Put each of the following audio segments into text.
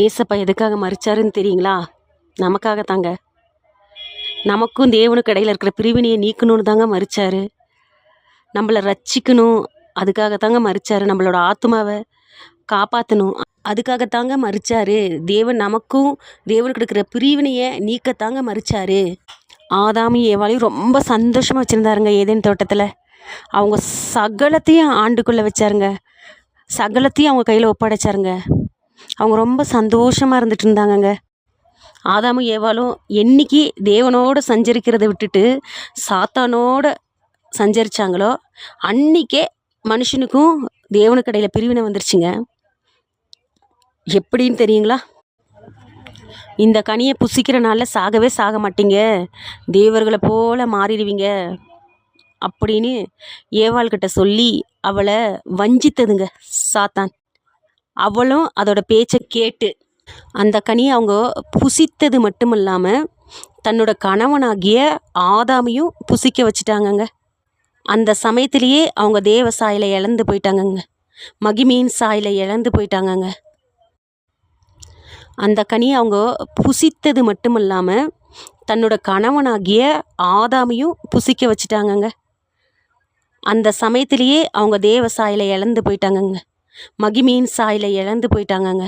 ஏசப்பா எதுக்காக மறிச்சாருன்னு தெரியுங்களா? நமக்காக தாங்க. நமக்கும் தேவனுக்கு இடையில இருக்கிற பிரிவினையை நீக்கணும்னு தாங்க மறிச்சாரு. நம்மளை ரட்சிக்கணும், அதுக்காக தாங்க மறிச்சாரு. நம்மளோட ஆத்மாவை காப்பாற்றணும், அதுக்காகத்தாங்க மறிச்சாரு. நமக்கும் தேவனுக்கு இருக்கிற பிரிவினையை நீக்கத்தாங்க மறிச்சாரு. ஆதாமும் ஏவாளையும் ரொம்ப சந்தோஷமாக வச்சுருந்தாருங்க ஏதேன் தோட்டத்தில். அவங்க சகலத்தையும் ஆண்டுக்குள்ளே வச்சாருங்க, சகலத்தையும் அவங்க கையில் ஒப்படைச்சாருங்க. அவங்க ரொம்ப சந்தோஷமாக இருந்துட்டு இருந்தாங்கங்க. ஆதாமும் ஏவாளும் என்னைக்கு தேவனோடு சஞ்சரிக்கிறதை விட்டுட்டு சாத்தானோட சஞ்சரித்தாங்களோ அன்றைக்கே மனுஷனுக்கும் தேவனுக்கு இடையில பிரிவினை வந்துருச்சுங்க. எப்படின்னு தெரியுங்களா? இந்த கனியை புசிக்கிறனால சாகவே சாக மாட்டீங்க, தேவர்களை போல மாறிடுவீங்க அப்படின்னு ஏவாள்கிட்ட சொல்லி அவளை வஞ்சித்ததுங்க சாத்தான். அவளும் அதோட பேச்சை கேட்டு அந்த கனியை அவங்க புசித்தது மட்டும் இல்லாமல் தன்னோட கணவனாகிய ஆதாமையும் புசிக்க வச்சுட்டாங்கங்க. அந்த சமயத்திலேயே அவங்க தேவ சாயலை இழந்து போயிட்டாங்கங்க, மகிமையின் சாயலை இழந்து போயிட்டாங்கங்க. அந்த கனியை அவங்க புசித்தது மட்டும் இல்லாமல் தன்னோட கணவனாகிய ஆதாமையும் புசிக்க வச்சுட்டாங்கங்க. அந்த சமயத்திலேயே அவங்க தேவ சாயலை இழந்து போயிட்டாங்கங்க, மகிமையின் சாயலை இழந்து போயிட்டாங்கங்க.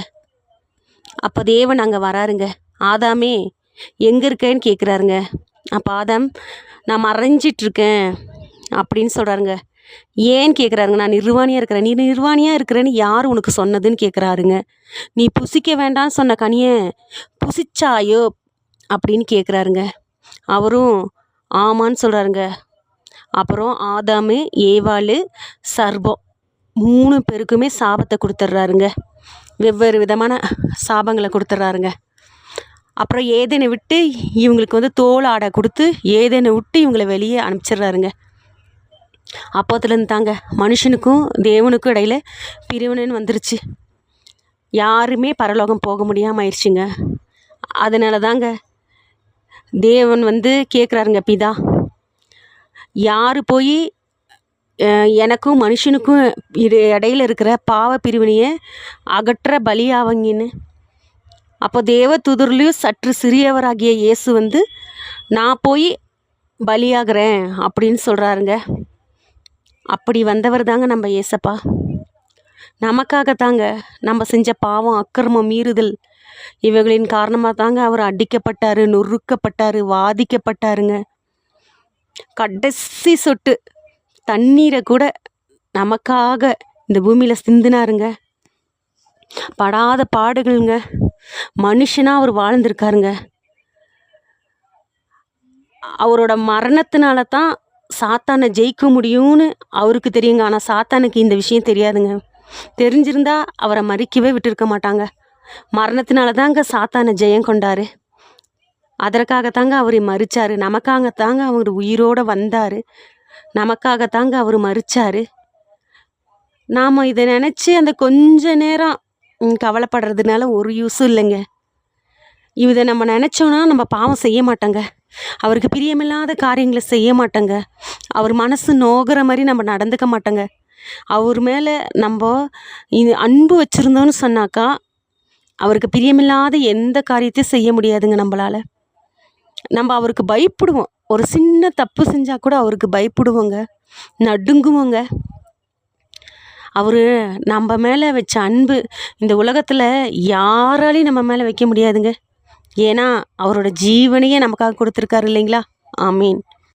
அப்போ தேவன் அங்கே வராருங்க. ஆதாமே எங்கே இருக்கேன்னு கேட்குறாருங்க. அப்போ ஆதாம் நான் மறைஞ்சிட்ருக்கேன் அப்படின்னு சொல்கிறாருங்க. ஏன்னு கேட்குறாருங்க. நான் நிர்வாணியாக இருக்கிறேன். நீ நிர்வாணியாக இருக்கிறேன்னு யார் உனக்கு சொன்னதுன்னு கேட்குறாருங்க. நீ புசிக்க வேண்டாம்னு சொன்ன கனியை புசிச்சாயோ அப்படின்னு கேட்குறாருங்க. அவரும் ஆமான்னு சொல்கிறாருங்க. அப்புறம் ஆதாமு ஏவாளு சர்பம் 3 பேருக்குமே சாபத்தை கொடுத்துட்றாருங்க. வெவ்வேறு விதமான சாபங்களை கொடுத்துட்றாருங்க. அப்புறம் ஏதேனை விட்டு இவங்களுக்கு தோல் ஆடை கொடுத்து ஏதேனை விட்டு இவங்களை வெளியே அனுப்பிச்சிட்றாருங்க. அப்போத்துலேருந்து தாங்க மனுஷனுக்கும் தேவனுக்கும் இடையில பிரிவினைன்னு வந்துருச்சு. யாருமே பரலோகம் போக முடியாமல் ஆயிடுச்சுங்க. அதனால தாங்க தேவன் கேட்குறாருங்க, பிதா யார் போய் எனக்கும் மனுஷனுக்கும் இடையில இருக்கிற பாவ பிரிவினையை அகற்ற பலியாவங்கின்னு. அப்போ தேவ தூதர்லேயும் சற்று சிறியவராகிய இயேசு நான் போய் பலியாகிறேன் அப்படின்னு சொல்கிறாருங்க. அப்படி வந்தவர் தாங்க நம்ம ஏசப்பா. நமக்காக தாங்க நம்ம செஞ்ச பாவம், அக்கிரமம், மீறுதல் இவைகளின் காரணமாக தாங்க அவர் அடிக்கப்பட்டார், நொறுக்கப்பட்டார், வாதிக்கப்பட்டாருங்க. கடைசி சொட்டு தண்ணீரை கூட நமக்காக இந்த பூமியில் சிந்தினாருங்க. படாத பாடுகளுங்க. மனுஷனாக அவர் வாழ்ந்திருக்காருங்க. அவரோட மரணத்தினால தான் சாத்தானை ஜெயிக்க முடியும்னு அவருக்கு தெரியுங்க. ஆனால் சாத்தானுக்கு இந்த விஷயம் தெரியாதுங்க. தெரிஞ்சிருந்தா அவரை மறிக்கவே விட்டுருக்க மாட்டாங்க. மரணத்தினால தாங்க சாத்தானை ஜெயம் கொண்டார். அதற்காகத்தாங்க அவர் மறிச்சார். நமக்காகத்தாங்க அவர் உயிரோடு வந்தார். நமக்காகத்தாங்க அவர் மறிச்சார். நாம் இதை நினச்சி அந்த கொஞ்ச நேரம் கவலைப்படுறதுனால ஒரு யூஸும் இல்லைங்க. இதை நம்ம நினச்சோன்னா நம்ம பாவம் செய்ய மாட்டோங்க. அவருக்கு பிரியமில்லாத காரியங்களை செய்ய மாட்டோங்க. அவர் மனசு நோகிற மாதிரி நம்ம நடந்துக்க மாட்டோங்க. அவர் மேலே நம்ம இது அன்பு வச்சுருந்தோன்னு சொன்னாக்கா அவருக்கு பிரியமில்லாத எந்த காரியத்தையும் செய்ய முடியாதுங்க நம்மளால். நம்ம அவருக்கு பயப்படுவோம். ஒரு சின்ன தப்பு செஞ்சால் கூட அவருக்கு பயப்படுவோங்க, நடுங்குவோங்க. அவர் நம்ம மேலே வச்ச அன்பு இந்த உலகத்தில் யாராலையும் நம்ம மேலே வைக்க முடியாதுங்க. ஏன்னா அவரோட ஜீவனையே நமக்காக கொடுத்துருக்காரு இல்லைங்களா? ஆமீன்.